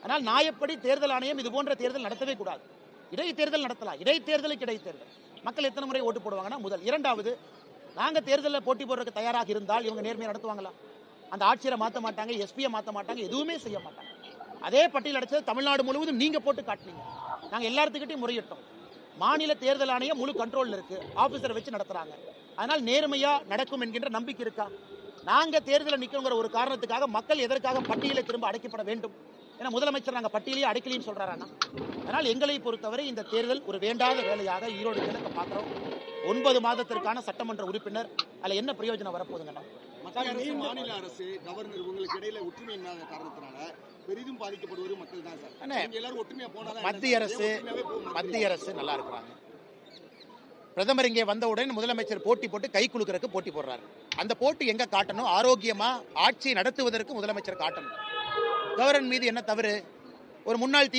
ஆனால் நியாயப்படி தேர்தல் ஆணையம் இது போன்ற தேர்தல் நடத்தவே கூடாது. இடைத்தேர்தல் நடத்தலாம். இடைத்தேர்தலுக்கு இடைத்தேர்தல் மக்கள் எத்தனை முறை ஓட்டு போடுவாங்கன்னா முதல். இரண்டாவது, நாங்க தேர்தலில் போட்டி போடுறதுக்கு தயாராக இருந்தால் இவங்க நேர்மையை நடத்துவாங்களா? அந்த ஆட்சியரை மாற்ற மாட்டாங்க, எஸ்பியை மாற்ற மாட்டாங்க, எதுவுமே செய்ய மாட்டாங்க. அதே பட்டியல் அடைச்சது தமிழ்நாடு முழுவதும் நீங்க போட்டு காட்டினீங்க. நாங்க எல்லாத்துக்கிட்டையும் முறையிட்டோம். மாநில தேர்தல் ஆணையம் முழு கண்ட்ரோல் இருக்கு, ஆபீசரை வச்சு நடத்துறாங்க. அதனால் நேர்மையா நடக்கும் என்கின்ற நம்பிக்கை இருக்கா? நாங்க தேர்தலில் நிற்கிற ஒரு காரணத்துக்காக மக்கள் எதற்காக பட்டியலை திரும்ப அடைக்கப்பட வேண்டும்? ஏன்னா முதலமைச்சர் நாங்க பட்டியலையே அடைக்கலின்னு சொல்றாரானா? அதனால் எங்களை பொறுத்தவரை இந்த தேர்தல் ஒரு வேண்டாத வேலையாக ஈரோடு கிழக்க பார்க்கிறோம். 9 மாதத்திற்கான சட்டமன்ற உறுப்பினர், அதுல என்ன பிரயோஜனம் வரப்போகுதுங்க? மாநில அரசு கவர்னர் உங்களுக்கு இடையில ஒற்றுமை இல்லாத காரணத்தினால பெரிதும் பாதிக்கப்படுவது மக்கள் தான் சார். எல்லாரும் ஒற்றுமையா போனாதான். மத்திய அரசு நல்லா இருக்கிறாங்க. பிரதமர் இங்கே வந்தவுடன் முதலமைச்சர் போட்டி போட்டு கை குலுக்கிறதுக்கு போட்டி போடுறாரு. அந்த போட்டி எங்க காட்டணும்? ஆரோக்கியமா ஆட்சி நடத்துவதற்கு முதலமைச்சர் காட்டணும். கவர்னர் மீது என்ன தவறு? ஒரு முன்னாள்